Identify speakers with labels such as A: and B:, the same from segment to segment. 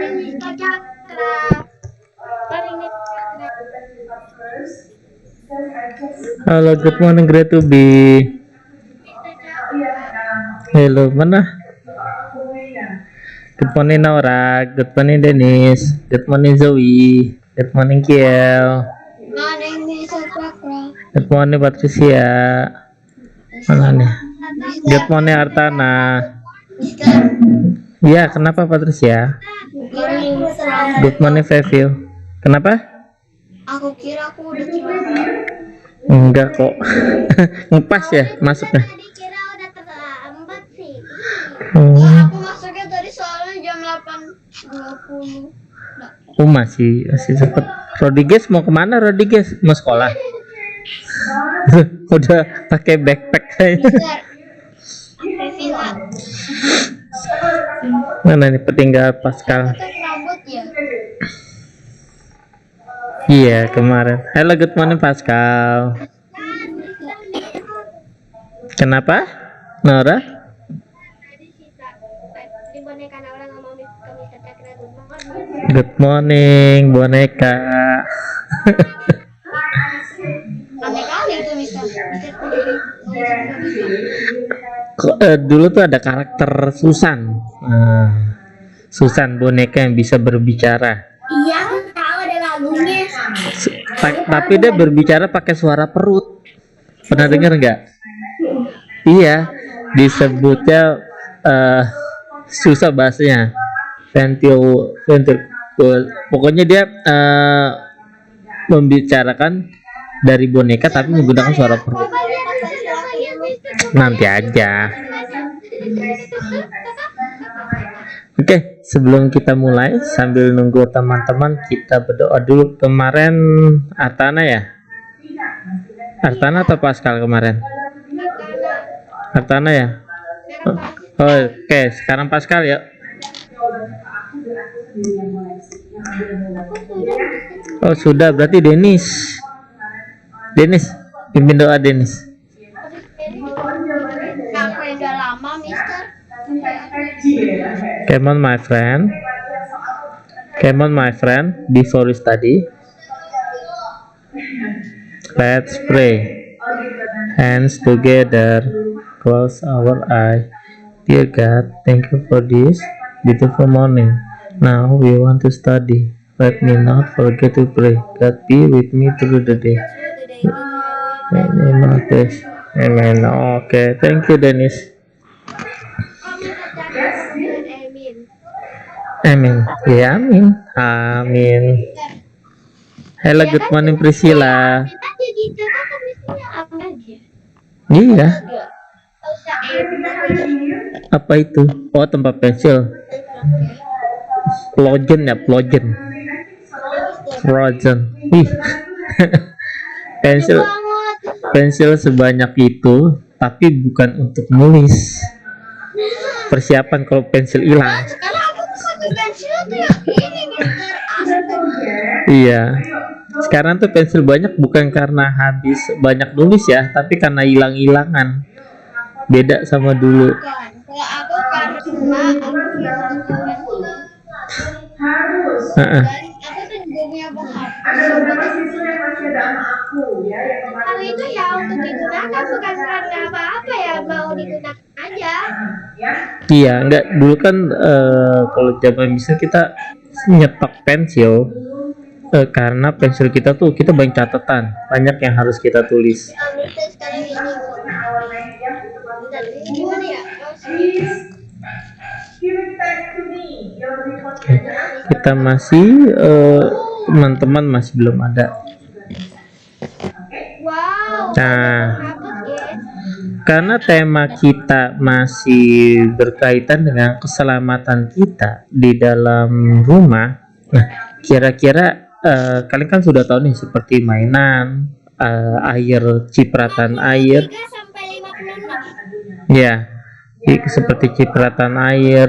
A: Mr. Cakra. Morning, Mr. Cakra.
B: Halo, good morning, great to be.
A: Mr. Cakra.
B: Hello, mana? Good morning, Naura. Good morning, Dennis. Good morning, Zoe. Good morning, Kiel.
A: Morning, Mr. Cakra.
B: Good morning, Patricia. Mana nih? Good morning, Artana.
A: Mister,
B: Iya, kenapa Patricia?
A: morning, Mr.
B: Good morning, Fevio. Kenapa?
A: Aku kira aku udah terlambat.
B: Enggak kok. Ngepas ya masuknya.
A: Tadi kira udah terlambat sih.
B: Hmm.
A: Aku masuknya tadi soalnya jam 8.20.
B: Masih cepet. Rodriguez mau kemana? Rodriguez mau sekolah? Udah pakai backpack kayaknya.
A: Mister, Revila,
B: Mana nih petinggal Pascal?
A: tetap rambut ya?
B: Iya kemarin. Hello, good morning Pascal. Kenapa? Nora?
A: Tadi boneka Naura ngomong ke Mr. Cakra dulu.
B: Good morning boneka.
A: Aneh kali itu Mister.
B: Dulu tuh ada karakter Susan. Susan boneka yang bisa berbicara.
A: Iya, tahu ada lagunya.
B: Tapi dia berbicara pakai suara perut. Pernah dengar nggak? Iya, disebutnya susah bahasanya. Pokoknya dia membicarakan dari boneka tapi menggunakan suara perut. Nanti aja. Oke, sebelum kita mulai sambil nunggu teman-teman kita berdoa dulu. Kemarin Artana ya? Artana atau Pascal kemarin? Artana ya? Oke, sekarang Pascal ya. Oh sudah, berarti Dennis. Dennis, pimpin doa Dennis.
A: Aku yang udah lama, Mister.
B: Come on my friend. Come on my friend, before we study. Let's pray. Hands together, close our eyes. Dear God, thank you for this beautiful morning. Now we want to study. Let me not forget to pray. God be with me through the day. Amen. Okay, thank you Dennis. Amin. Ya amin. Amin. Hello, good morning Priscilla.
A: Tadi gitu kan tulisnya apa aja?
B: Iya.
A: Usah
B: Apa itu? Oh, tempat pensil. Plogen ya, plogen. Frozen. Ih. pensil pensil sebanyak itu tapi bukan untuk nulis. Persiapan kalau pensil hilang.
A: Sekarang aku pakai pensil tuh yang ini, Mister. Astaga.
B: Iya. Sekarang tuh pensil banyak bukan karena habis banyak nulis ya, tapi karena hilang-hilangan. Beda sama dulu.
A: Kalau aku karena aku
B: Heeh.
A: aku tuh juga punya penghapus. Kalau itu ya untuk digunakan bukan karena apa-apa ya, mau digunakan aja.
B: Iya, enggak dulu kan kalau zaman bisa kita nyetok pensil karena pensil kita tuh kita banyak catatan, banyak yang harus kita tulis.
A: Mister sekarang ini. Gimana ya?
B: Kita masih teman-teman masih belum ada.
A: Wow.
B: Nah,
A: Hapus ya.
B: karena tema kita masih berkaitan dengan keselamatan kita di dalam rumah. Nah, kira-kira kalian kan sudah tahu nih seperti mainan, air, cipratan air.
A: 3 sampai 56.
B: Ya, seperti cipratan air,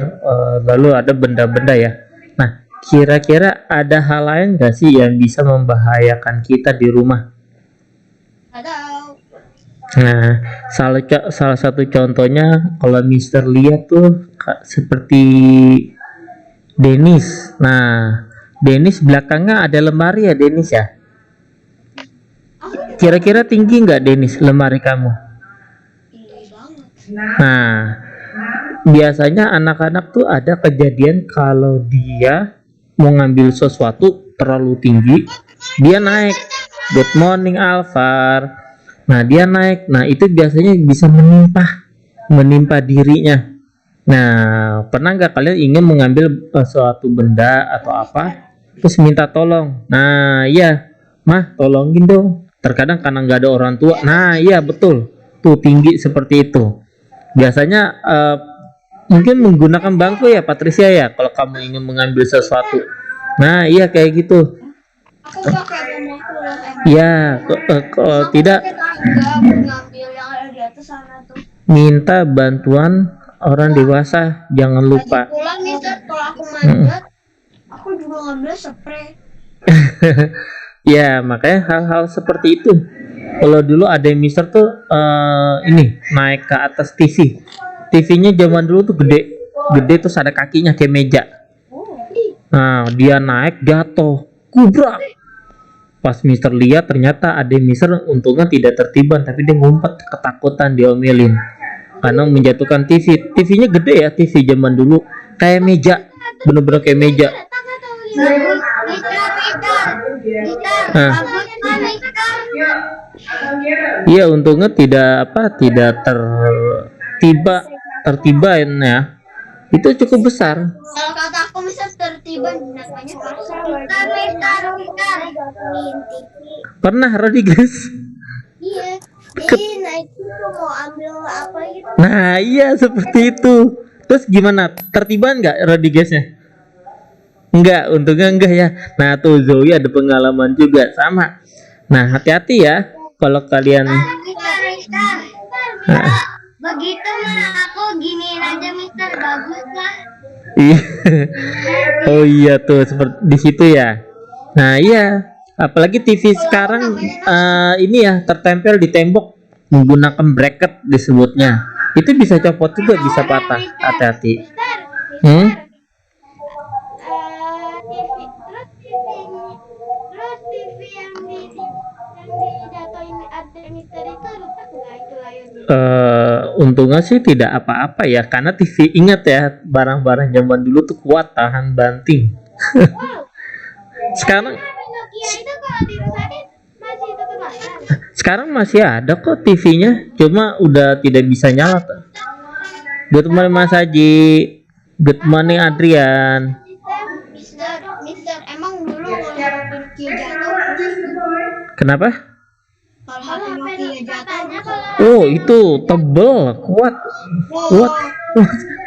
B: lalu ada benda-benda ya. Nah, kira-kira ada hal lain nggak sih yang bisa membahayakan kita di rumah?
A: Atau
B: Nah, salah satu contohnya kalau Mister lihat tuh seperti Denis. Nah, Denis belakangnya ada lemari ya, Denis ya. Kira-kira tinggi nggak Denis lemari kamu?
A: Tinggi banget.
B: Nah, biasanya anak-anak tuh ada kejadian kalau dia mau ngambil sesuatu terlalu tinggi, dia naik. Good morning Alvar. Nah, dia naik. Nah, itu biasanya bisa menimpa dirinya. Nah, pernah nggak kalian ingin mengambil suatu benda atau apa, terus minta tolong? Nah, iya, mah, tolongin dong. Terkadang karena nggak ada orang tua. Nah, iya betul. Tuh tinggi seperti itu. Biasanya mungkin menggunakan bangku ya, Patricia ya, kalau kamu ingin mengambil sesuatu. Nah, iya kayak gitu.
A: Aku pakai bumbu emang.
B: Ya, kalau tidak
A: Ngambil yang ada di atas sana tuh.
B: minta bantuan orang dewasa, jangan lupa.
A: Pulang Mister, kalau aku manjat, aku juga ngambil spray.
B: Ya, makanya hal-hal seperti itu. Kalau dulu ada yang Mister tuh ini naik ke atas TV. TV-nya zaman dulu tuh gede terus ada kakinya kayak meja. Nah, dia naik jatuh, kubrak. Pas Mister lihat ternyata ada Mister untungnya tidak tertiban, tapi dia ngumpet ketakutan diomelin karena menjatuhkan TV. TV-nya gede ya, TV zaman dulu kayak meja, bener-bener kayak meja. Nah, iya untungnya tidak tertiban ya. Itu cukup besar.
A: Kalau kata aku bisa tertiban namanya pasar.
B: Pernah Rodriguez?
A: Iya. Jadi naik itu mau ambil apa gitu.
B: Nah, iya seperti itu. Terus gimana? Tertiban nggak Rodrigueznya? Enggak, untungnya enggak ya. Nah, tuh Zoe ada pengalaman juga sama. Nah, hati-hati ya kalau kalian. Nah,
A: Begitu mah aku giniin aja Mister, bagus lah.
B: iya. Oh iya tuh seperti di situ ya. Nah, iya. Apalagi TV sekarang ini ya tertempel di tembok menggunakan bracket disebutnya. Itu bisa copot juga, bisa patah. Hati-hati. Hmm?
A: TV yang dijatuhin ada Mister itu rusak nggak itu layarnya?
B: Untungnya sih tidak apa-apa ya, karena TV, ingat ya, barang-barang zaman dulu tuh kuat tahan banting.
A: Wow.
B: Sekarang
A: Nokia itu kalau dirusakin masih tetap ada.
B: sekarang masih ada kok TV-nya, cuma udah tidak bisa nyala. Good morning Mas Haji. Good morning Adrian.
A: Mister, emang dulu kalau Nokia jatuh,
B: Kenapa?
A: kalau HP Nokia jatuh,
B: Oh, itu tebel, kuat, kuat,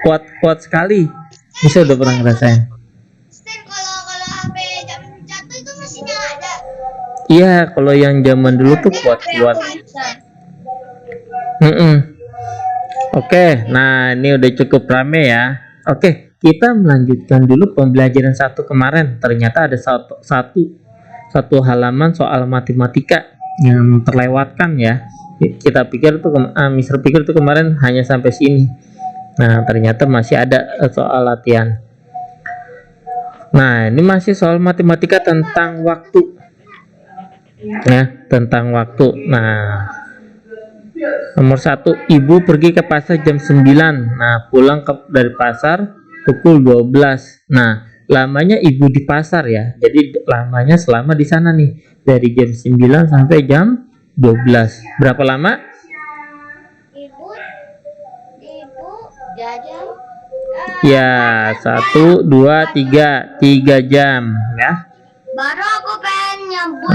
B: kuat, kuat sekali. Bisa udah pernah ngerasain.
A: Mister, kalau HP jatuh itu mesinnya ada.
B: Iya, kalau yang zaman dulu tuh kuat-kuat. Oke, nah ini udah cukup rame ya. Oke, kita melanjutkan dulu pembelajaran satu kemarin. Ternyata ada satu halaman soal matematika yang terlewatkan ya. Kita pikir tuh, Mister pikir tuh kemarin hanya sampai sini. Nah, ternyata masih ada soal latihan. Nah, ini masih soal matematika tentang waktu. Ya, tentang waktu. Nah, nomor 1, ibu pergi ke pasar jam 9. Nah, pulang dari pasar pukul 12. Nah, lamanya ibu di pasar ya. Jadi lamanya selama di sana nih, dari jam 9 sampai jam 12. Berapa lama?
A: Ibu jajan.
B: Ya, 1, 2, 3 jam ya.
A: Baru aku pengen nyebut.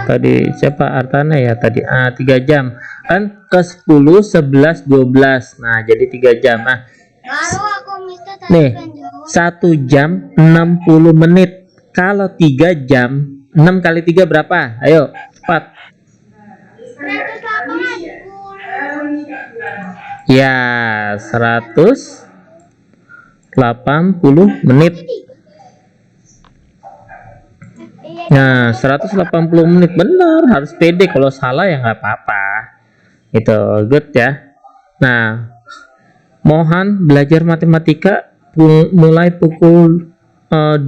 B: Tadi siapa Artana ya tadi? 3 jam. Kan ke 10, 11, 12. Nah, jadi 3 jam. Nah,
A: Baru aku minta tadi
B: nih,
A: pengen jawab.
B: 1 jam 60 menit. Kalau 3 jam, 6 kali 3 berapa? Ayo, cepat.
A: 180.
B: Ya, 180 menit. Nah, 180 menit benar, harus pede, kalau salah ya nggak apa-apa. Itu good ya. Nah, mohon belajar matematika mulai pukul 2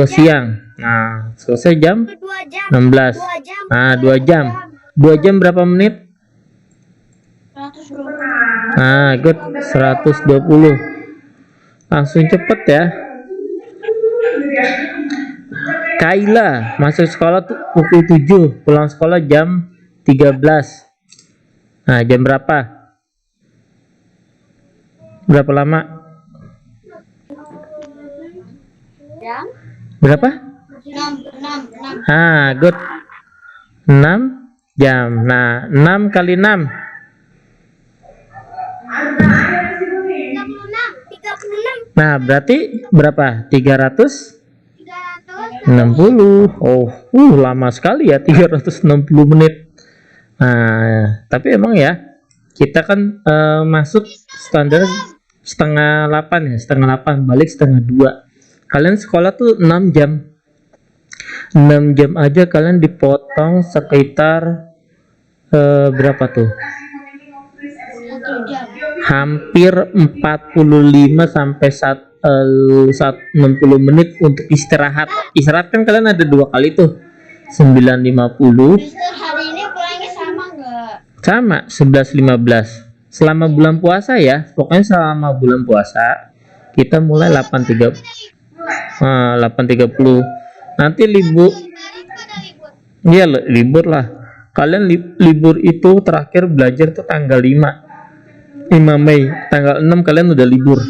B: siang. Nah, selesai jam
A: 2 jam.
B: 16.
A: 2 jam.
B: Nah, 2 jam. 2 jam berapa menit?
A: 120.
B: Nah, good. 120. Langsung cepet ya. Kaila masuk sekolah tuh pukul 7, pulang sekolah jam 13. Nah, jam berapa? Berapa lama?
A: Jam
B: Berapa?
A: 6.
B: Ah, good. 6 jam. Nah, 6 kali 6.
A: 36.
B: Nah, berarti berapa? 360.
A: 300.
B: Oh, lama sekali ya 360 menit. Nah, tapi emang ya, kita kan masuk standar setengah 8 ya, setengah 8, balik setengah 2. Kalian sekolah tuh 6 jam. 6 jam aja kalian dipotong sekitar berapa tuh?
A: 1 jam.
B: Hampir 45 sampai 60 menit untuk istirahat. Istirahat kan kalian ada 2 kali tuh. 9.50
A: Mister, hari ini pulangnya sama nggak?
B: sama 11.15. Selama bulan puasa ya, pokoknya selama bulan puasa kita mulai 8.30. 8.30. Nanti libur. Iya, libur lah. Kalian libur itu terakhir belajar tuh tanggal 5 Mei. Tanggal 6 kalian udah libur.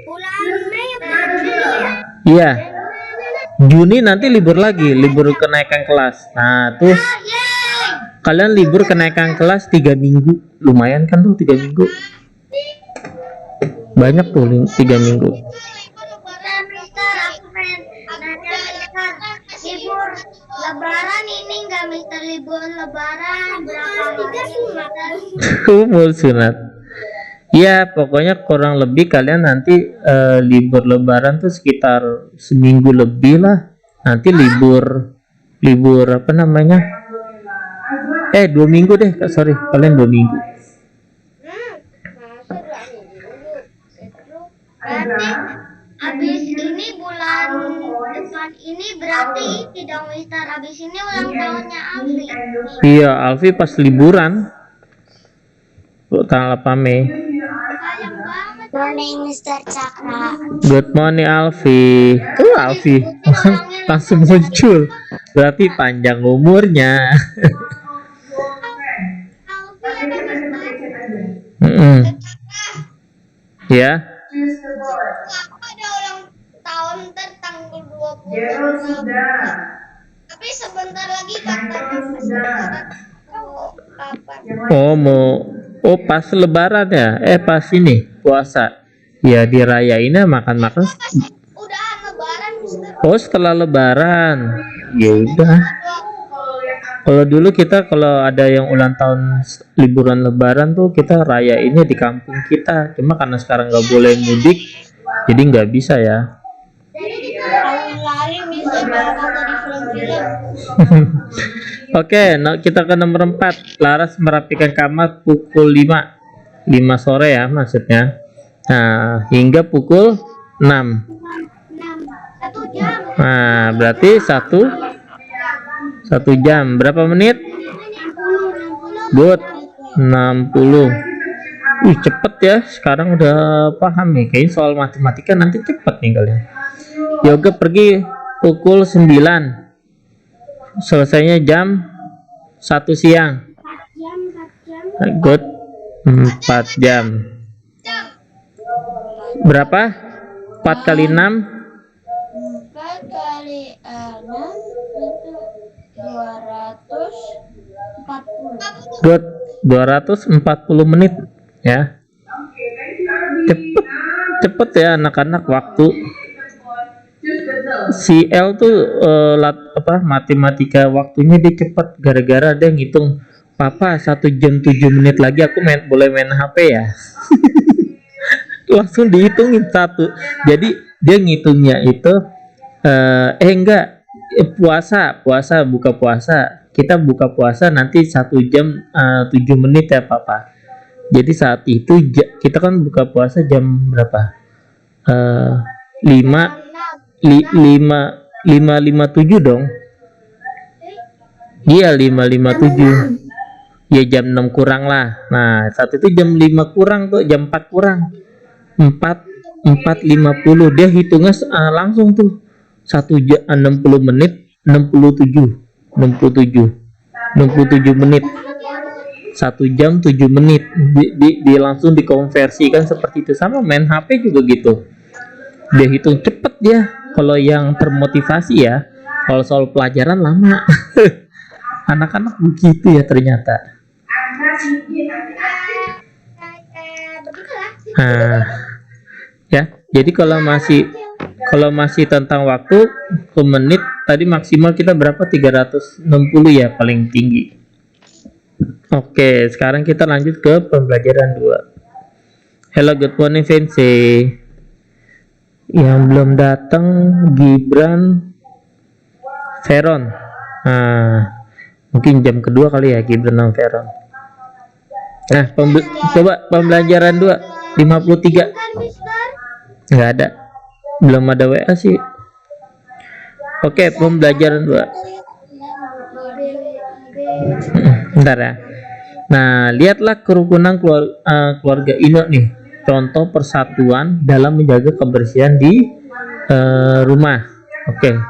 A: Bulan Mei bulan Juni ya?
B: Iya. Juni nanti libur lagi, libur kenaikan kelas. Nah, terus kalian libur kenaikan kelas 3 minggu. Lumayan kan tuh 3 minggu. Banyak tuh 3 minggu.
A: Lebaran, Mister, aku pengen nanya, Mister, libur Lebaran ini nggak, Mister, libur Lebaran berapa hari?
B: Umur sunat. Ya, pokoknya kurang lebih kalian nanti libur Lebaran tuh sekitar seminggu lebih lah. Nanti libur apa namanya? 2 minggu deh, sorry, kalian 2 minggu.
A: Berarti habis ini bulan depan ini berarti tidak, Mister, habis ini ulang tahunnya Alfi.
B: Iya, Alfi pas liburan tanggal 8 Mei.
A: Sayang banget. Morning, Mister Cakra.
B: Good morning Alfi. Tuh Alfi langsung muncul. Berarti panjang umurnya.
A: Alfi ada, Mister.
B: Ya.
A: Aku ada ulang tahun tanggal 20. Tapi sebentar lagi katanya kapan?
B: Pas lebaran ya? Pas ini puasa. Ya dirayainnya makan-makan.
A: Udah lebaran, Mister.
B: Setelah lebaran. Ya udah. Kalau dulu kita kalau ada yang ulang tahun liburan lebaran tuh kita rayainnya di kampung kita. Cuma karena sekarang nggak boleh mudik, jadi nggak bisa ya.
A: Jadi kita lari, Mister, kayak di film-film.
B: Oke, kita ke nomor 4. Laras merapikan kamar pukul 5 sore ya maksudnya. Nah, hingga pukul 6.
A: 1 jam.
B: Nah, berarti 1 jam. Berapa menit?
A: 60.
B: Good. 60. Cepet ya. Sekarang udah paham nih. Kayaknya soal matematika nanti cepet nih kalian. Yoga pergi pukul 9. Selesainya jam 1 siang.
A: 4 jam.
B: Good. 4 jam. Berapa? 4 kali 6?
A: 4 kali 6 itu 240.
B: Good. 240 menit ya. Cepet ya anak-anak waktu. Si L tuh matematika waktunya dia cepet gara-gara dia ngitung, papa 1 jam 7 menit lagi aku boleh main HP ya. Langsung dihitungin 1. Jadi dia ngitungnya itu puasa buka puasa, kita buka puasa nanti 1 jam 7 menit ya papa. Jadi saat itu kita kan buka puasa jam berapa? Eh, 5 5:57 dong. Iya 5:57. Ya jam 6 kurang lah. Nah, saat itu jam 5 kurang tuh, jam 4 kurang. 4:50 dia hitungnya langsung tuh 1 jam 60 menit 67 menit 1 jam 7 menit di langsung dikonversikan seperti itu. Sama main HP juga gitu, dia hitung cepet dia kalau yang termotivasi ya. Kalau soal pelajaran lama. Anak-anak begitu ya ternyata. Nah, ya jadi kalau masih tentang waktu ke menit tadi maksimal kita berapa, 360 ya paling tinggi. Oke, sekarang kita lanjut ke pembelajaran 2. Hello, good morning Fancy. Yang belum datang Gibran Veron. Nah, mungkin jam kedua kali ya Gibran sama Veron. Nah, coba pembelajaran 2 53. Nggak ada, belum ada WA sih. Oke, pembelajaran 2. Bentar ya. Nah, lihatlah kerukunan keluarga Ino nih. Contoh persatuan dalam menjaga kebersihan di rumah. Oke.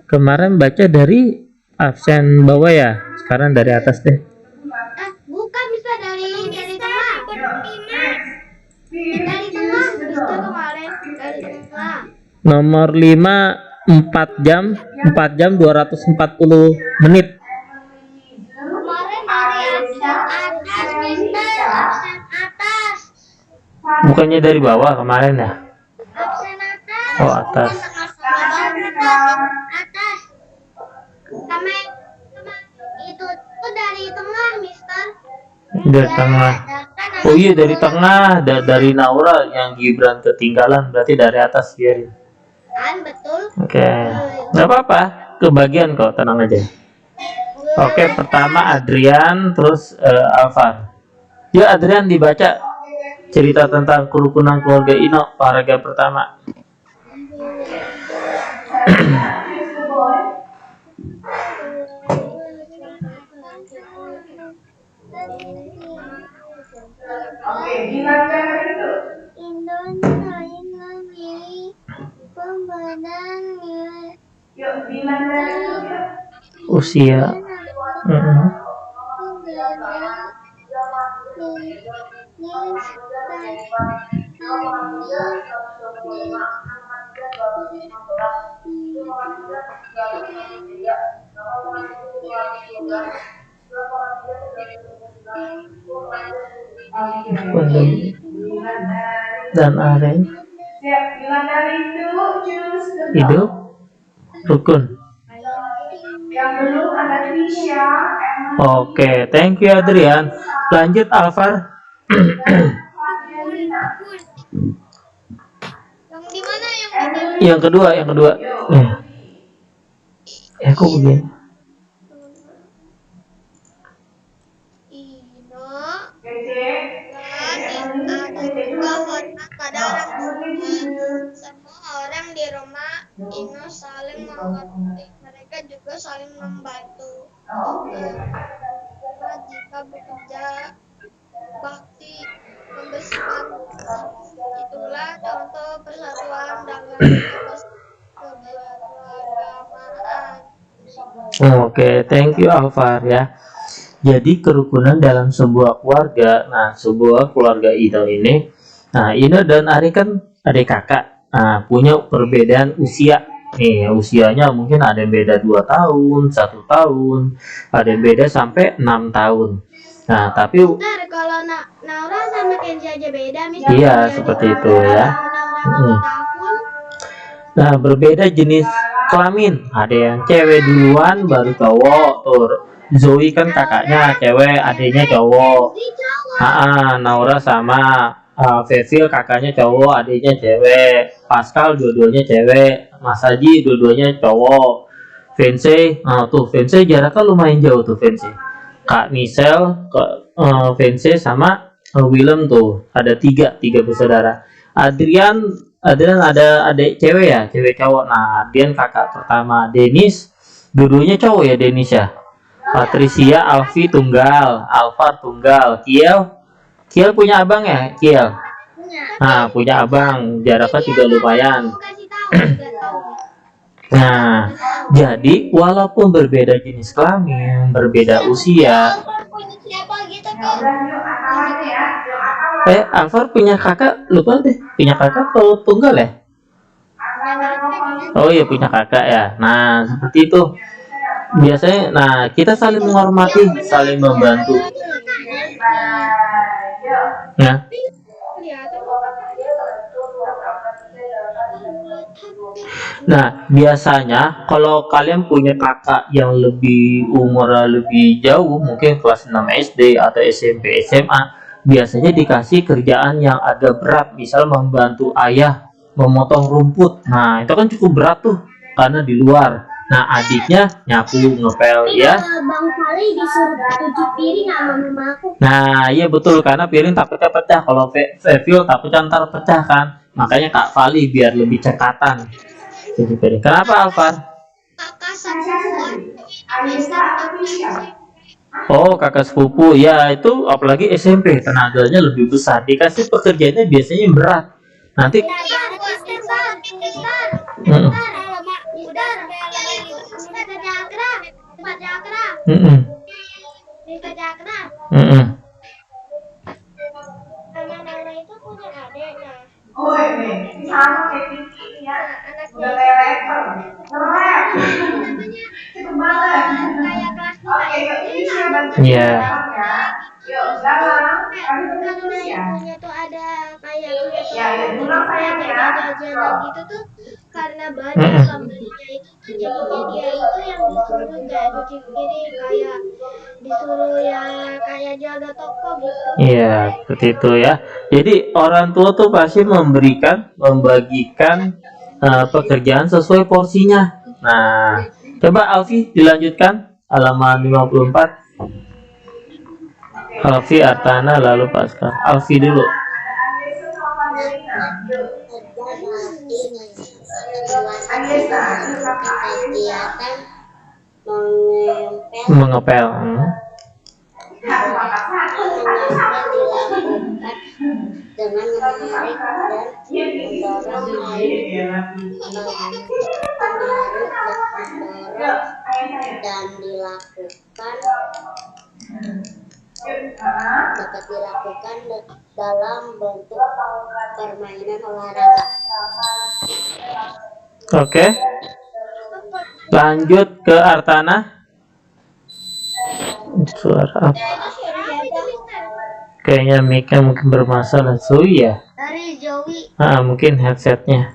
B: Kemarin baca dari absen bawah ya. Sekarang dari atas deh.
A: Bukan, bisa dari tengah. Dari tengah, bisa kemarin dari tengah.
B: Nomor 5, 4 jam 240 menit.
A: Kemarin dari atas, Mister, absen atas.
B: Bukannya dari bawah kemarin ya?
A: Absen atas.
B: Oh, atas.
A: Atas. Sama itu tuh dari tengah, Mister.
B: Dari tengah. Oh iya dari tengah, dari Naura yang Gibran ketinggalan, berarti dari atas biarin.
A: Kan betul.
B: Oke, nggak apa-apa, kebagian kok, tenang aja. Oke, pertama Adrian, terus Alvar. Ya Adrian, dibaca cerita tentang kerukunan keluarga Ino, paragraf pertama.
A: Oke, dilancarkan itu. Indonesia memilih pembenahan nilai.
C: Yuk, dilancarkan itu.
B: Usia. Dan Aren.
C: Siap, dilandari itu, jus kedua.
B: Hidup rukun.
C: Yang belum ada Trisha,
B: Oke, thank you Adrian. Lanjut Alvar.
A: Yang di mana yang ini?
B: Yang kedua. Kok begini?
A: Ino
C: Ece,
A: ada juga hormat pada orang tua. Semua orang di rumah Ino saling mengerti. Mereka juga saling membantu. Jika bekerja bakti membersihkan, itulah contoh persatuan dalam keberagamaan.
B: Oke, thank you Alvar ya. Jadi kerukunan dalam sebuah keluarga. Nah, sebuah keluarga Ino ini, nah Ino dan Ari kan adik kakak. Nah, punya perbedaan usia. Nih, usianya mungkin ada yang beda 2 tahun, 1 tahun, ada yang beda sampai 6 tahun. Nah, tapi
A: Bentar, kalau Naura sama Kenzi aja beda, misalnya.
B: Iya, seperti itu ya. Nah, berbeda jenis kelamin. Ada yang cewek duluan baru cowok. Tuh, Zoe kan kakaknya cewek, adiknya cowok. Naura sama Cecil kakaknya cowok, adiknya cewek. Pascal dua-duanya cewek. Mas Haji dua-duanya cowok. Vince, tuh Vince jaraknya lumayan jauh tuh Vince. Kak Michelle, Vince sama Willem tuh ada tiga bersaudara. Adrian ada adik cewek ya, cewek cowok. Nah, Adrian kakak pertama. Dennis, dulunya cowok ya Dennis ya. Patricia, Alfi tunggal, Alvar tunggal, Kiel punya abang ya, Kiel.
A: Punya.
B: Nah, punya abang, jaraknya juga lumayan.
A: Aku kasih tahu juga tahu.
B: Nah, jadi walaupun berbeda jenis kelamin, berbeda usia,
A: Alvar punya siapa gitu
C: Ya
A: kok?
C: udah yuk akalannya ya. Yuk akalan.
B: Alvar punya kakak, lupa deh, punya kakak atau tunggal ya?
C: Akalan.
B: Oh iya punya kakak ya. Nah, seperti itu. Biasanya, nah kita saling menghormati, saling membantu.
C: Bye. Yuk.
B: Nah,
A: Kelihatan
B: Nah, biasanya kalau kalian punya kakak yang lebih umurnya lebih jauh, mungkin kelas 6 SD atau SMP, SMA, biasanya dikasih kerjaan yang agak berat, misal membantu ayah memotong rumput. Nah, itu kan cukup berat tuh karena di luar. Nah, adiknya nyapu, ngepel ya.
A: Bang Fali disuruh cuci piring sama mamaku.
B: Nah, iya betul karena piring takutnya pecah. Kalau Fevil takutnya ntar pecah kan. Makanya Kak Vali biar lebih cekatan. Jadi piring. Kenapa Alvar?
A: Kakak sepupu
C: Aisyah atau Tisha?
B: Oh, kakak sepupu. Ya, itu apalagi SMP tenaganya lebih besar. Dikasih pekerjaannya biasanya berat. Nanti
A: Udah,
B: Mm-mm. Mm-mm. Mm-mm.
A: itu punya adik, nah
C: Oh ini sama kayak Kiki ya.
A: anaknya
C: Udah kayak letter. Keren.
A: namanya
C: Cepet banget.
A: kayak kelas 2
C: Oke yuk Tisha bantu
B: Iya.
C: dalam ya. Yuk dalam. Kali
A: kalau
C: ini ya.
A: ibunya tuh ada kayak
C: Ya ya pulang sayang ya.
A: jajan gitu tuh karena banyak
B: Mm-mm.
A: pembelinya itu tuh jadinya dia itu yang disuruh kayak cuci piring kayak disuruh ya kayak jaga toko gitu.
B: Iya, seperti itu ya. Jadi orang tua tuh pasti membagikan pekerjaan sesuai porsinya. Nah, coba Alfi dilanjutkan halaman 54. Alfi, Artana, lalu Pascal. Alfi dulu.
C: Aisyah sama Madelina. Yuk. Aisyah, yuk kakak Aisyah.
B: Mengepel.
C: Satu kakak satu.
D: dilakukan dengan menarik dan
C: Iya Kiki.
D: mendorong
C: Iya.
D: menarik
C: Yuk Aisyah ya.
D: dan dilakukan
C: Yuk.
D: dapat dilakukan dalam bentuk permainan olahraga.
B: Oke. Lanjut ke Artana. Suara apa? Kayaknya mic-nya mungkin bermasalah. So ya.
A: Dari Jowi.
B: Mungkin headsetnya.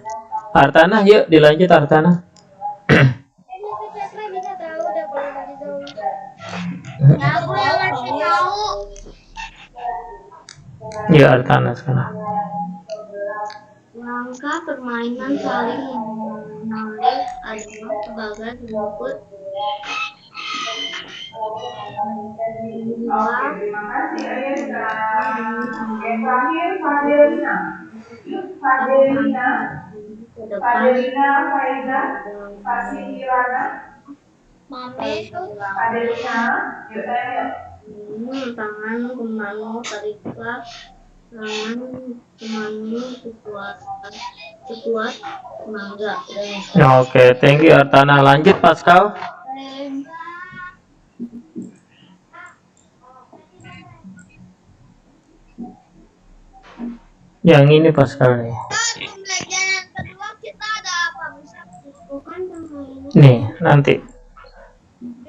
B: Artana, yuk dilanjut Artana.
A: Bisa tahu udah kalau dari Jowi. Aku yang ngasih tahu.
B: Yuk Artana sekarang.
A: Langkah permainan saling menarik adalah sebagai rumput
C: Terima kasih Aisyah. Oke terakhir Madelina. Yuk Madelina.
A: ke depan
C: Madelina Faiza. Fasih Kirana.
A: mami
C: Madelina. Yuk saya yuk.
A: tangan kemanu tariklah tangan kemanu sekuat mangga dan
B: Oke, thank you Artana. Lanjut Pascal. Yang ini Pascal nih.
A: pembelajaran kedua kita ada apa bisa bukan pembelajaran
B: Nih, nanti.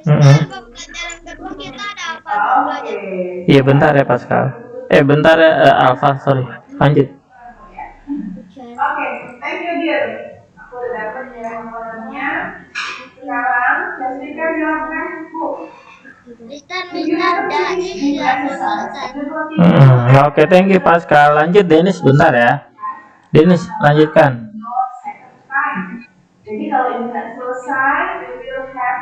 A: pembelajaran kedua kita ada apa
C: Oke.
B: Iya bentar ya Pascal. Bentar ya Alfa, sorry. Lanjut.
C: Oke, thank you dear. Aku udah dapat ya nomornya. Sekarang Jessica bilang Facebook.
A: Mister dah ini sudah selesai.
B: Oke, thank you Pascal. Lanjut Dennis bentar ya. Dennis, lanjutkan.
C: Jadi kalau ini nggak selesai, we will have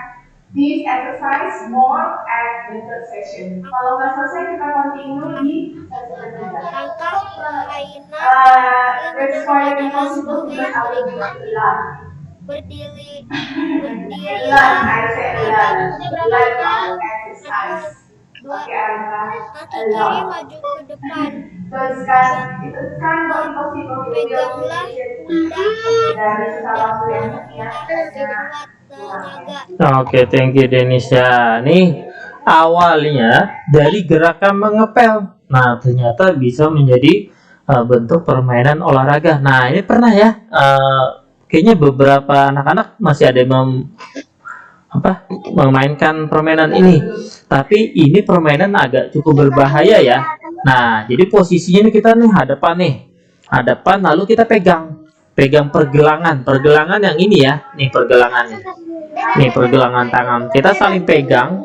C: this exercise more at the third session. Kalau nggak selesai kita continue di sesi ketiga.
A: Langkah permainan
C: That's why we
A: adalah
C: also do
A: sebagai
C: our
A: berikut.
C: learn.
A: Berdirilah
C: I said learn. Learn exercise.
A: dua
C: Oke, Alva.
A: kaki kiri maju ke depan.
C: Teruskan, ditekan posisi
A: Peganglah pundak
C: dari salah satu yang ya.
A: sekuat tenaga.
B: Oke, thank you Denisha. Nih awalnya dari gerakan mengepel. Nah, ternyata bisa menjadi bentuk permainan olahraga. Nah, ini pernah ya. Kayaknya beberapa anak-anak masih ada yang memainkan permainan ini. Tapi ini permainan agak cukup berbahaya ya. Nah, jadi posisinya nih kita nih hadapan lalu kita pegang pergelangan yang ini ya, nih pergelangannya, nih pergelangan tangan kita saling pegang.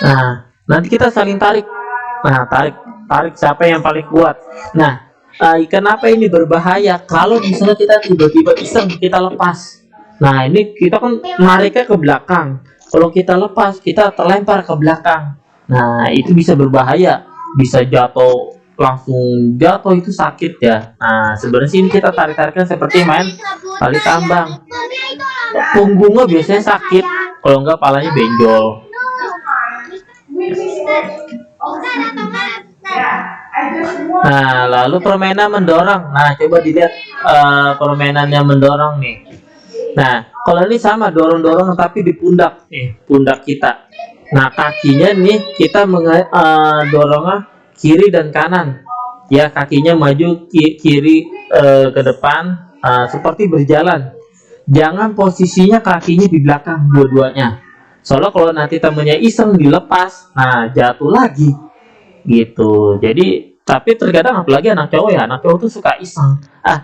B: Nah, nanti kita saling tarik. Nah, tarik siapa yang paling kuat. Nah, kenapa ini berbahaya? Kalau misalnya kita tiba-tiba iseng kita lepas. Nah, ini kita kan nariknya ke belakang. Kalau kita lepas, kita terlempar ke belakang. Nah, itu bisa berbahaya. Bisa langsung jatuh, itu sakit ya. Nah, sebenarnya sini kita tarik-tarikan seperti main tali tambang. Punggungnya biasanya sakit. Kalau enggak, palanya benjol. Nah, lalu permainan mendorong. Nah, coba dilihat permainannya mendorong nih. Nah, kalau ini sama dorong-dorong tapi di pundak nih, pundak kita. Nah, kakinya nih kita dorongnya kiri dan kanan. Ya, kakinya maju kiri ke depan seperti berjalan. Jangan posisinya kakinya di belakang dua-duanya. Soalnya kalau nanti temennya iseng dilepas, nah jatuh lagi. Gitu. Jadi tapi terkadang apalagi anak cowok tuh suka iseng,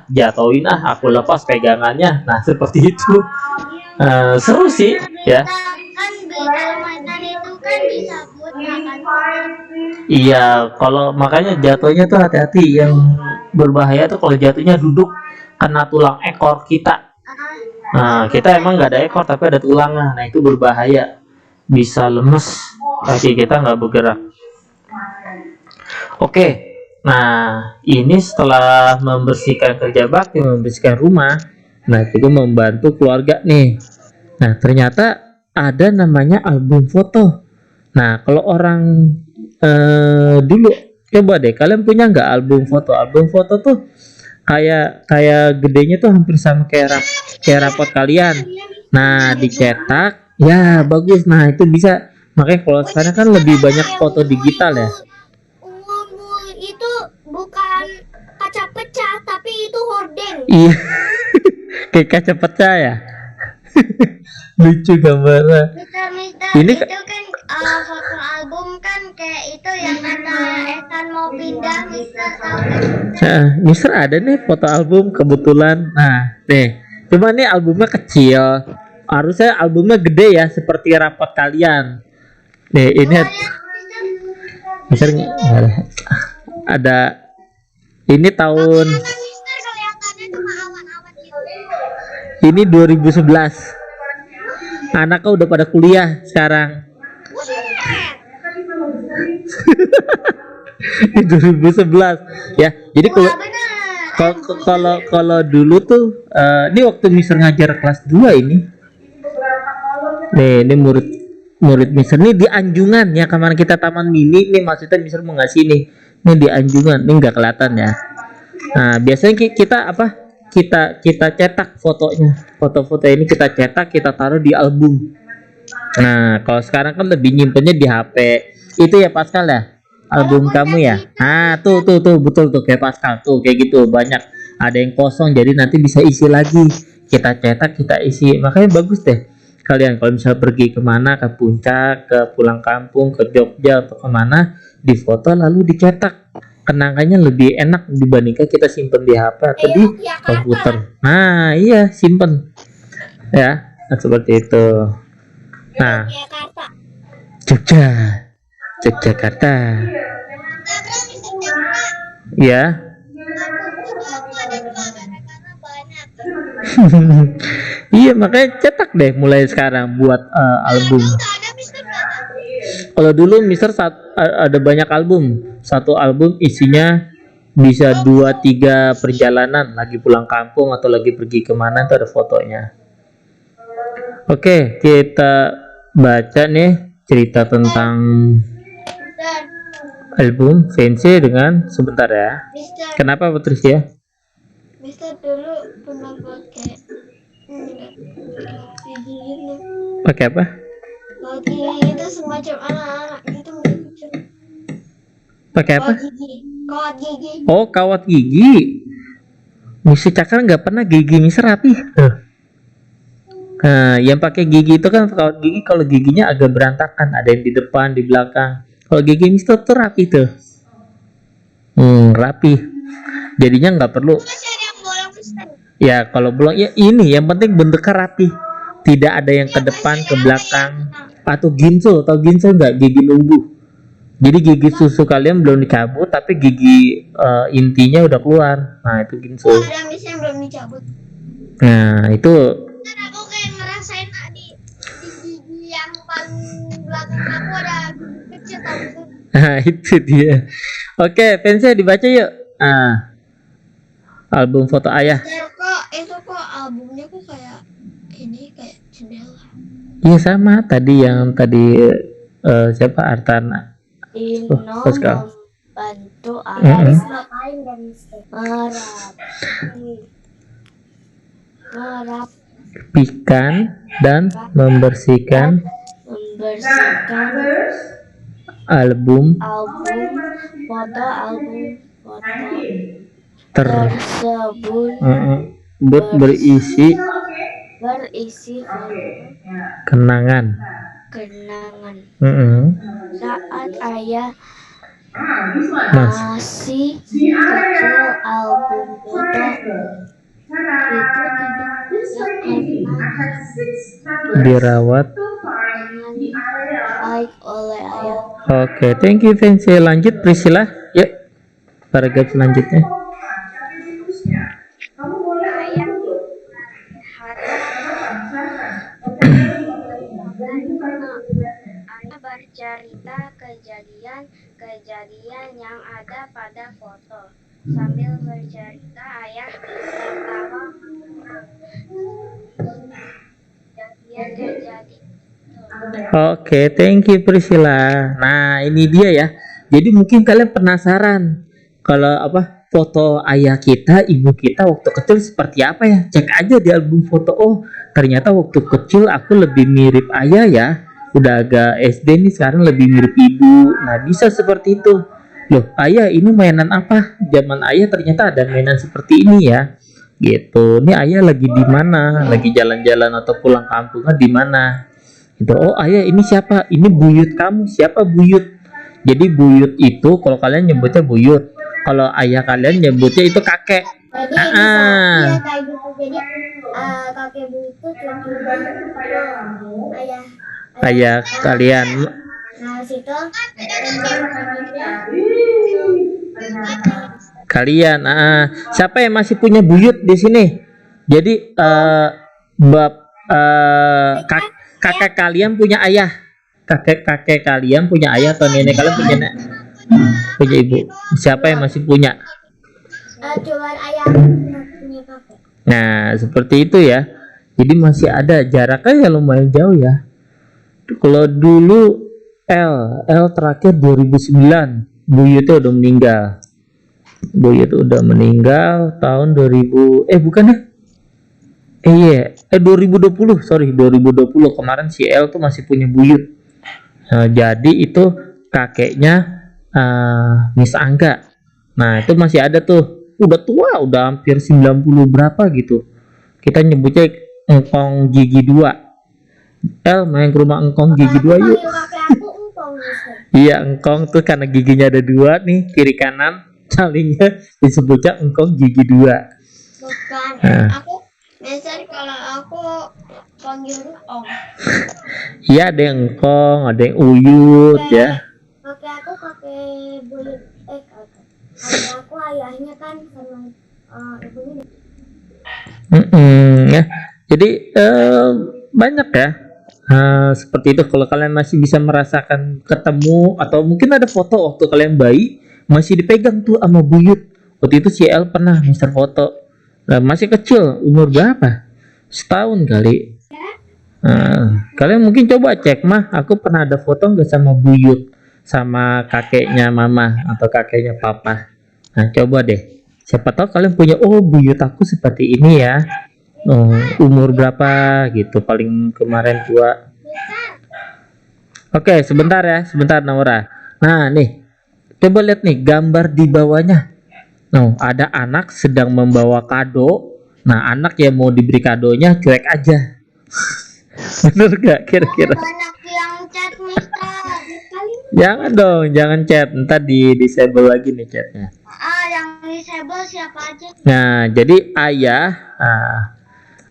B: jatuhin aku lepas pegangannya. Nah, seperti itu. Seru sih ya.
A: Kan permainan itu kan bisa buat
B: Iya, kalau makanya jatuhnya tuh hati-hati. Yang berbahaya tuh kalau jatuhnya duduk kena tulang ekor kita. Nah, kita emang nggak ada ekor tapi ada tulangnya. Nah, itu berbahaya. Bisa lemes, kaki kita nggak bergerak. Oke. Nah, ini setelah membersihkan kerja bakti, membersihkan rumah, nah itu membantu keluarga nih. Nah, ternyata ada namanya album foto. Nah, kalau orang dulu, coba deh kalian punya nggak album foto? Album foto tuh kayak gedenya tuh hampir sama kayak rapot kalian. Nah, dicetak, ya bagus. Nah, itu bisa. Makanya kalau sekarang kan lebih banyak foto digital ya.
A: Itu bukan kaca pecah tapi itu horden.
B: Iya. Kayak kaca pecah ya. Lucu gambarnya.
A: Mister,
B: Ini
A: itu kan foto album kan kayak itu yang kata Esan mau pindah, Mister tahu kan?
B: Mister ada nih foto album kebetulan. Nah, nih. Cuma nih albumnya kecil. Harusnya albumnya gede ya seperti rapot kalian. Nih, ini Mister ada ini tahun
A: Mister kelihatannya cuma awan-awan gitu.
B: ini 2011. Anaknya udah pada kuliah sekarang. 2011 ya. Jadi kalau dulu tuh ini waktu Mister ngajar kelas 2 ini. Nih, ini murid Mister nih di Anjungan ya, kemarin kita taman mini nih, maksudnya Mister mau ngasih nih di Anjungan, nih nggak kelihatan ya. Nah, biasanya kita cetak foto-foto ini kita cetak, kita taruh di album. Nah, kalau sekarang kan lebih nyimpennya di HP itu ya, Pascal ya, album kamu ya. Nah, tuh betul tuh kayak Pascal tuh, kayak gitu banyak, ada yang kosong jadi nanti bisa isi lagi, kita cetak kita isi. Makanya bagus deh kalian kalau misalnya pergi kemana, ke puncak, ke pulang kampung, ke Jogja atau kemana, difoto lalu dicetak, kenangannya lebih enak dibandingkan kita simpen di HP atau di komputer. Nah, iya, simpen ya. Nah, seperti itu. Nah, Yogyakarta ya. Iya, makanya cetak deh mulai sekarang buat album.
A: Udah ada Mister, udah ada.
B: Kalau dulu Mister ada banyak album. Satu album isinya bisa 2-3 perjalanan, lagi pulang kampung atau lagi pergi kemana itu ada fotonya. Oke, kita baca nih cerita tentang
A: Mister,
B: album Fancy dengan sebentar ya.
A: Mister,
B: Kenapa Patricia?
A: Mister dulu pernah pakai gigi gitu.
B: Pakai apa?
A: Kalau gigi itu semacam anak-anak gitu lucu.
B: Pakai apa?
A: Kawat gigi.
B: Oh, kawat gigi. Misi Cakra nggak pernah gigi Mister rapi. Nah, yang pakai gigi itu kan kawat gigi kalau giginya agak berantakan, ada yang di depan, di belakang. Kalau gigi Mister tuh rapi tuh. Rapi. Jadinya nggak perlu.
A: Masih ada yang bolong Mister.
B: Ya, kalau belum ya ini yang penting bentuknya rapi. Tidak ada yang ke depan, ke belakang. Atau ginso, atau ginso nggak gigi numbuh. Jadi gigi susu kalian belum dicabut, tapi gigi intinya udah keluar. Nah, itu ginso.
A: Oh, ada Mister yang belum dicabut.
B: Nah, itu
A: Mister, aku kayak ngerasain tadi di gigi yang paling belakang aku ada kecil tau Mister.
B: nah, itu dia. Oke, fansnya dibaca yuk. Album foto ayah.
A: Itu kok albumnya kok kayak ini kayak jendela.
B: Iya sama tadi yang tadi siapa Artana.
D: Ino
B: Pascal.
D: membantu
B: Mm-mm.
D: Aris ngapain dan
B: Pikan dan membersihkan
D: membersihkan
B: album
D: album foto
B: tersebut
D: tersebut
B: berisi
D: berisi
B: kenangan.
D: Saat ayah
B: Mas,
D: masih kecil, album foto itu tidak karena
B: dirawat.
D: dengan baik oleh ayah.
B: Oke, thank you Fancy. Lanjut Priscilla. Yuk, paragraf selanjutnya.
E: Ayah bercerita kejadian-kejadian yang ada pada foto. Sambil bercerita, ayah tertawa kejadian-kejadian.
B: Oke, thank you Priscilla. Nah, ini dia ya. Jadi mungkin kalian penasaran kalau apa foto ayah kita, ibu kita waktu kecil seperti apa ya? Cek aja di album foto. Oh, ternyata waktu kecil aku lebih mirip ayah ya. Udah agak SD nih, sekarang lebih mirip ibu. Nah, bisa seperti itu. Loh, ayah ini mainan apa? Zaman ayah ternyata ada mainan seperti ini ya. Gitu. Ini ayah lagi di mana? Lagi jalan-jalan atau pulang kampung kan di mana? Gitu. Oh, ayah ini siapa? Ini buyut kamu. Siapa buyut? Jadi buyut itu kalau kalian nyebutnya buyut. Kalau ayah kalian nyebutnya itu kakek.
D: Jadi
B: Ah,
D: bisa
B: ah.
D: iya kayak gitu. Jadi kakek bu itu cucu ayah
B: Ayah kalian.
D: nah situ
B: Kalian. Siapa yang masih punya buyut di sini? Jadi kakek kalian punya ayah. Kakek kalian punya ayah atau nenek kalian punya ibu. Siapa yang masih punya?
D: cuman ayah punya kakek.
B: Nah, seperti itu ya. Jadi masih ada jaraknya ya lumayan jauh ya. Kalau dulu L terakhir 2009, buyutnya udah meninggal. Buyut udah meninggal tahun 2000 bukan ya? 2020, sorry 2020 kemarin si L tuh masih punya buyut. Nah, jadi itu kakeknya Miss Angga. Nah, itu masih ada tuh. Udah tua, udah hampir 90 berapa gitu. Kita nyebutnya engkong gigi 2. El main ke rumah engkong gigi 2 yuk.
D: Kakek aku engkong Mister.
B: Iya, engkong tuh karena giginya ada 2 nih, kiri kanan. Salingnya disebutnya engkong gigi 2.
A: Bukan.
B: Nah.
A: Aku Mister kalau aku panggil Om.
B: Iya, ada yang engkong, ada yang uyut ya.
D: Kakek aku kakek buyut kakek aku ayahnya kan sama ibunya.
B: Ya. Jadi banyak ya seperti itu. Kalau kalian masih bisa merasakan ketemu atau mungkin ada foto waktu kalian bayi masih dipegang tuh sama buyut. Waktu itu si El pernah Mister foto. Nah, masih kecil, umur berapa? Setahun kali. Kalian mungkin coba cek mah, aku pernah ada foto nggak sama buyut, sama kakeknya mama atau kakeknya papa. Nah coba deh, siapa tahu kalian punya, oh buyut aku seperti ini ya. Oh, umur berapa gitu, paling kemarin tua. Oke, sebentar ya, sebentar Naura. Nah nih, coba lihat nih gambar di bawahnya. Nah, ada anak sedang membawa kado. Nah, anak yang mau diberi kadonya cuek aja. Bener gak kira-kira?
A: Banyak yang chat Mister.
B: Jangan dong, jangan chat. Ntar di disable lagi nih chatnya.
A: Yang disable siapa aja?
B: Nah, jadi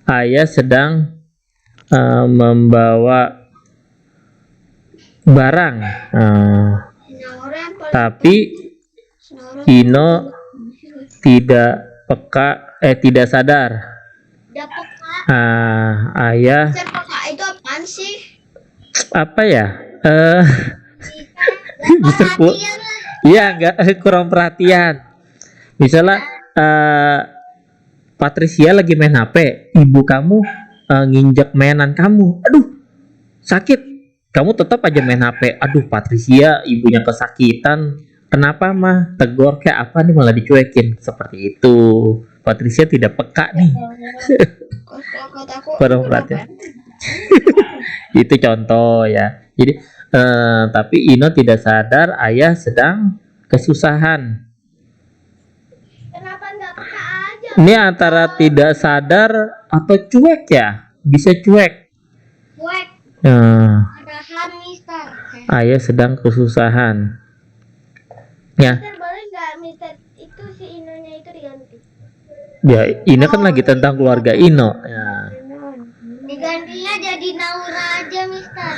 B: ayah sedang membawa barang.
A: Naura yang paling
B: Tapi
A: Naura
B: Ino tidak tidak sadar.
A: dapat Kak.
B: Ayah
A: Siapa Kak? Itu apaan sih?
B: apa ya? Bisa
A: Perhatian lah.
B: Iya, enggak kurang perhatian. Misalnya Patricia lagi main HP, ibu kamu nginjek mainan kamu. Aduh, sakit. Kamu tetap aja main HP. Aduh, Patricia, ibunya kesakitan. Kenapa mah? Tegur kayak apa nih malah dicuekin. Seperti itu. Patricia tidak peka nih.
A: Aku
B: Kurang perhatian. Itu contoh ya. Jadi tapi Ino tidak sadar ayah sedang kesusahan.
A: Kenapa nggak peka aja?
B: Ini antara tidak sadar atau cuek ya, bisa cuek.
A: Wek,
B: Nah,
A: Mister.
B: ayah sedang kesusahan. Ya,
A: Mister boleh nggak Mister itu si Inonya itu diganti?
B: ya ini kan lagi tentang keluarga Ino. Ya.
A: Digantinya jadi Naura aja Mister.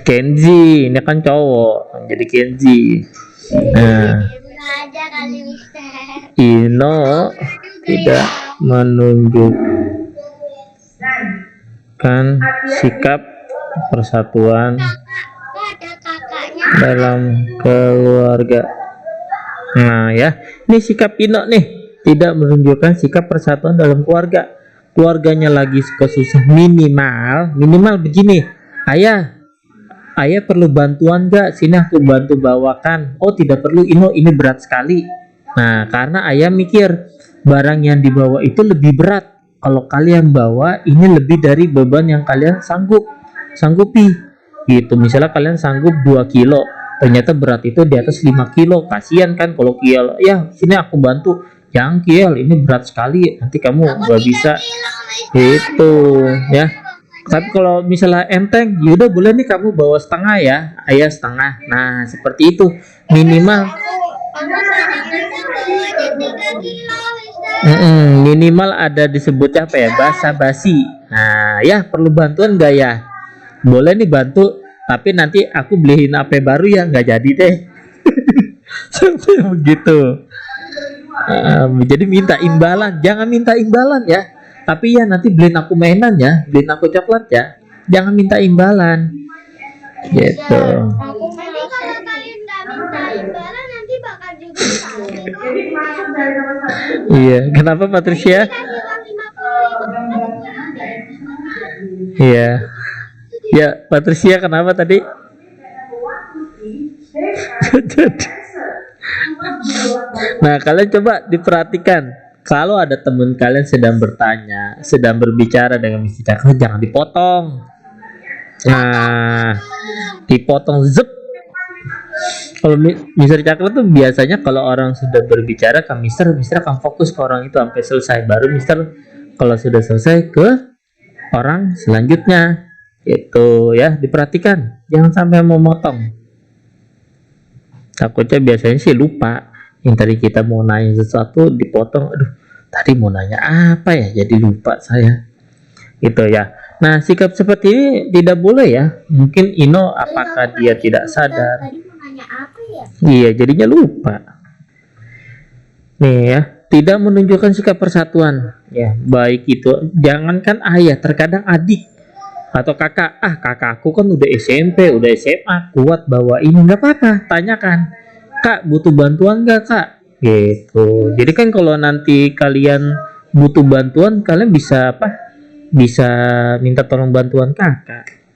B: Kenji, ini kan cowok, jadi Kenji. Nah,
A: Naura aja kali Mister.
B: Ino tidak menunjukkan sikap persatuan
A: Kok ada kakaknya?
B: dalam keluarga. Nah ya, ini sikap Ino nih, tidak menunjukkan sikap persatuan dalam keluarga. Keluarganya lagi kesusah, minimal begini. Ayah perlu bantuan gak? Sini aku bantu bawakan. Oh tidak perlu Ino, ini berat sekali. Nah karena ayah mikir barang yang dibawa itu lebih berat. Kalau kalian bawa ini lebih dari beban yang kalian sanggupi gitu. Misalnya kalian sanggup 2 kilo, ternyata berat itu di atas 5 kilo. Kasihan kan kalau Kiel, ya sini aku bantu. Jangan Kiel, ini berat sekali, nanti kamu gak bisa itu ya. Tapi kalau misalnya enteng, yaudah boleh nih kamu bawa setengah ya, ayah setengah. Nah seperti itu minimal. Minimal ada disebutnya apa ya, basa-basi. Nah ya, perlu bantuan gak ya? Boleh nih bantu, tapi nanti aku beliin HP baru ya, nggak jadi deh. Sampai begitu. Jadi minta imbalan, jangan minta imbalan ya. Tapi ya nanti beliin aku mainan ya, beliin aku coklat ya. Jangan minta imbalan. Gitu.
A: Nanti kalau kalian nggak minta imbalan nanti bakal juga kasih kok.
C: Jadi masuk dari nomor 1.
B: Iya, kenapa Patricia?
A: Kasih uang 55.000.
B: Iya. Ya, Patricia kenapa tadi? Nah, kalian coba diperhatikan. Kalau ada teman kalian sedang bertanya, sedang berbicara dengan Mr. Cakra, jangan dipotong. Nah, dipotong zep. Kalau Mr. Cakra tuh biasanya kalau orang sudah berbicara ke Mr. akan fokus ke orang itu sampai selesai. Baru Mr. kalau sudah selesai ke orang selanjutnya. Itu ya, diperhatikan. Jangan sampai memotong. Takutnya biasanya sih lupa. Yang tadi kita mau nanya sesuatu dipotong. Aduh, tadi mau nanya apa ya? Jadi lupa saya. Itu ya. Nah, sikap seperti ini tidak boleh ya. Mungkin Ino apakah dia tidak sadar?
D: Tadi mau nanya apa ya?
B: Iya, jadinya lupa. Nih ya, tidak menunjukkan sikap persatuan. Ya, baik itu jangankan ayah, terkadang adik atau kakak. Kakakku kan udah SMP, udah SMA, kuat bawa ini, nggak apa-apa. Tanyakan, kak butuh bantuan nggak kak? Gitu. Jadi kan kalau nanti kalian butuh bantuan, kalian bisa apa? Bisa minta tolong bantuan kakak.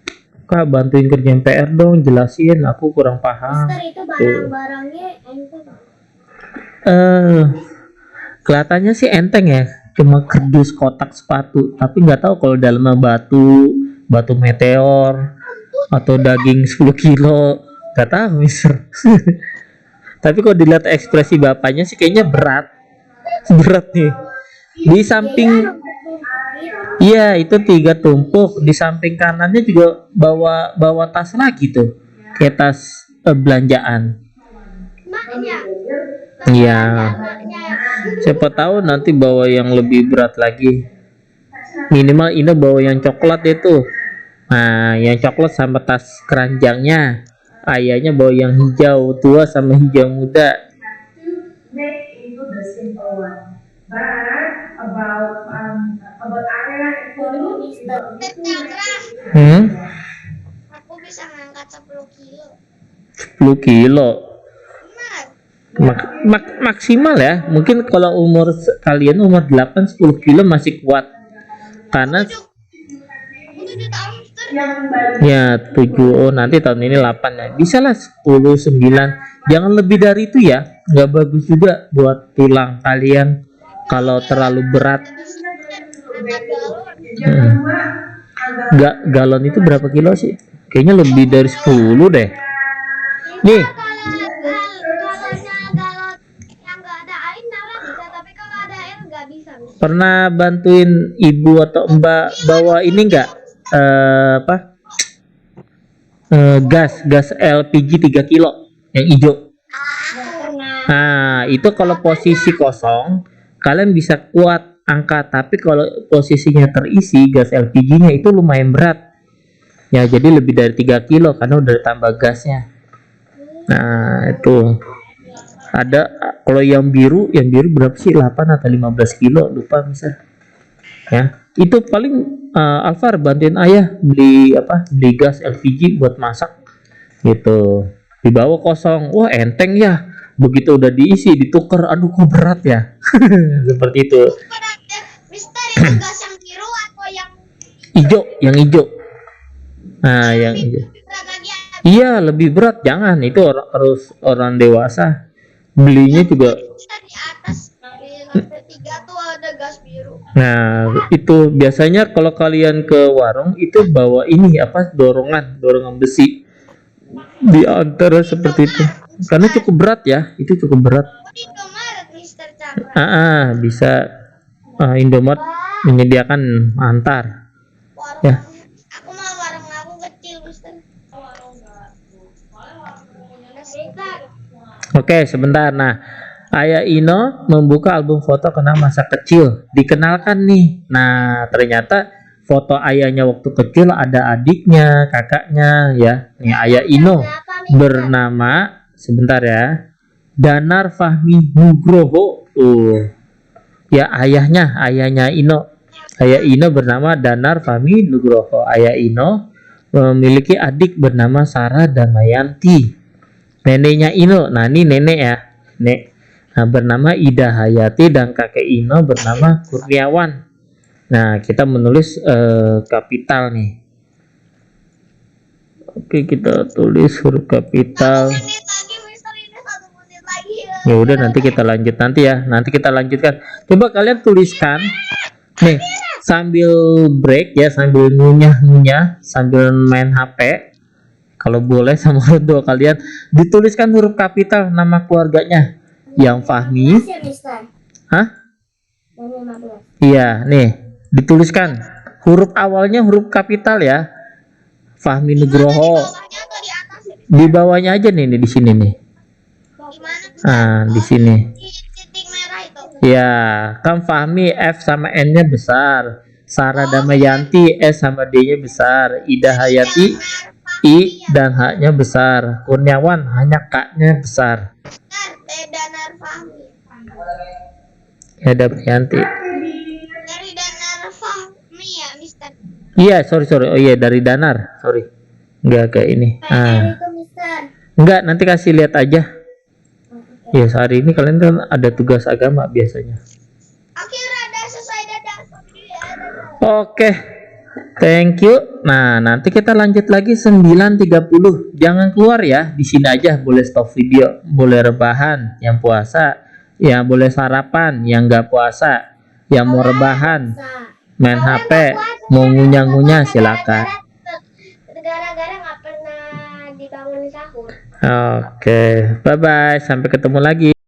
B: Kak bantuin kerjaan PR dong, jelasin, aku kurang paham.
D: Mister, itu barang-barangnya enteng.
B: Kelihatannya sih enteng ya, cuma kerdus kotak sepatu, tapi nggak tahu kalau dalamnya batu meteor atau daging 10 kilo, nggak tahu mister. Tapi kalau dilihat ekspresi bapaknya sih kayaknya berat nih. Di samping, iya itu 3 tumpuk, di samping kanannya juga bawa tas lagi tuh, kayak tas belanjaan.
D: Maknya.
B: Iya, siapa tahu nanti bawa yang lebih berat lagi. Minimal ini bawa yang coklat itu. Nah, yang coklat sama tas keranjangnya. Ayahnya bawa yang hijau tua sama hijau muda.
C: Make into the simple one. But about area
D: Mister.
A: Aku bisa ngangkat 10 kilo.
B: 10 kilo.
A: Benar.
B: Maksimal ya. Mungkin kalau kalian umur 8-10 kilo masih kuat. Karena
A: Aku 7 tahun, Mister.
B: ya 7, oh nanti tahun ini 8 ya. Bisa lah 10, 9. Jangan lebih dari itu ya. Nggak bagus juga buat tulang kalian kalau terlalu berat.
A: Angkat galon.
B: Nggak, galon itu berapa kilo sih? Kayaknya lebih dari 10 deh. Nih,
D: Galonnya galon yang nggak ada air nalar bisa, tapi kalau ada air nggak bisa. Mister.
B: pernah bantuin ibu atau mbak bawa ini nggak? Gas LPG 3 kilo yang hijau. Nah, itu kalau posisi kosong, kalian bisa kuat angkat. Tapi kalau posisinya terisi gas LPG-nya itu lumayan berat. Ya, jadi lebih dari 3 kilo karena udah ditambah gasnya. Nah, itu. Ada kalau yang biru berapa sih? 8 atau 15 kilo, lupa misal. Ya, itu paling Alvar bantuin ayah beli gas LPG buat masak gitu. Dibawa kosong, wah enteng ya. Begitu udah diisi ditukar, aduh kok berat ya. Seperti itu.
A: Berat ya. Mister, itu gas yang biru atau yang
B: Yang hijau. Nah, yang hijau.
A: berat lagi?
B: Iya, lebih berat. Jangan, itu harus orang dewasa. Belinya juga.
A: Mister, di atas di lantai 3 tuh ada gas biru.
B: Nah, itu biasanya kalau kalian ke warung itu bawa ini dorongan besi di antara seperti itu. Karena cukup berat ya, itu cukup berat.
A: Oh, di Indomaret, Mister Chandra.
B: Bisa Indomaret menyediakan antar.
A: Warung.
B: Ya.
A: Aku mau warung aku kecil, Mister. Mister.
B: Oke, sebentar. Nah, Ayah Ino membuka album foto kenang masa kecil. Dikenalkan nih. Nah, ternyata foto ayahnya waktu kecil ada adiknya, kakaknya ya. Nih Ayah Ino bernama sebentar ya. Danar Fahmi Nugroho. Tuh. Ya, ayahnya Ino. Ayah Ino bernama Danar Fahmi Nugroho. Ayah Ino memiliki adik bernama Sarah Damayanti. Neneknya Ino, nah ini nenek ya, nek. Nah, bernama Ida Hayati dan kakek Ino bernama Kurniawan. Nah, kita menulis kapital nih. Oke, kita tulis huruf kapital.
A: 1 menit lagi, Mister, ini 1 menit lagi ya.
B: Ya udah nanti kita lanjut nanti ya. Nanti kita lanjutkan. Coba kalian tuliskan nih sambil break ya, sambil ngunyah-ngunyah, sambil main HP. Kalau boleh sama orang tua kalian dituliskan huruf kapital nama keluarganya. Yang Fahmi.
D: Ya, Mister.
B: Hah?
D: Yang 15.
B: Iya, nih dituliskan huruf awalnya huruf kapital ya. Fahmi Nugroho.
A: Bawahnya atau di atas ya?
B: Di bawahnya aja nih di sini nih.
A: Gimana, Mister?
B: Ah, di sini.
A: Di titik merah itu.
B: Ya, kan Fahmi F sama N-nya besar. Sarah Damayanti S sama D-nya besar. Ida Hayati I dan H-nya besar. Kurniawan hanya K-nya besar.
A: Danar Fahmi.
B: Ya ada Yanti.
A: Dari Danar Fahmi ya, Mister.
B: Iya, sorry. Oh iya, dari Danar. Sorry. Enggak kayak ini.
D: PR itu Mister.
B: Enggak, nanti kasih lihat aja. Ya, hari ini kalian kan ada tugas agama biasanya.
A: Oke, Rada selesai dadah. Ya,
B: Oke. Thank you. Nah, nanti kita lanjut lagi 9.30. Jangan keluar ya. Di sini aja boleh stop video, boleh rebahan yang puasa, ya boleh sarapan yang nggak puasa, yang mau rebahan, main HP, mau ngunyah-ngunyah silakan.
D: Gara-gara nggak pernah dibangun sahur.
B: Oke, bye bye, sampai ketemu lagi.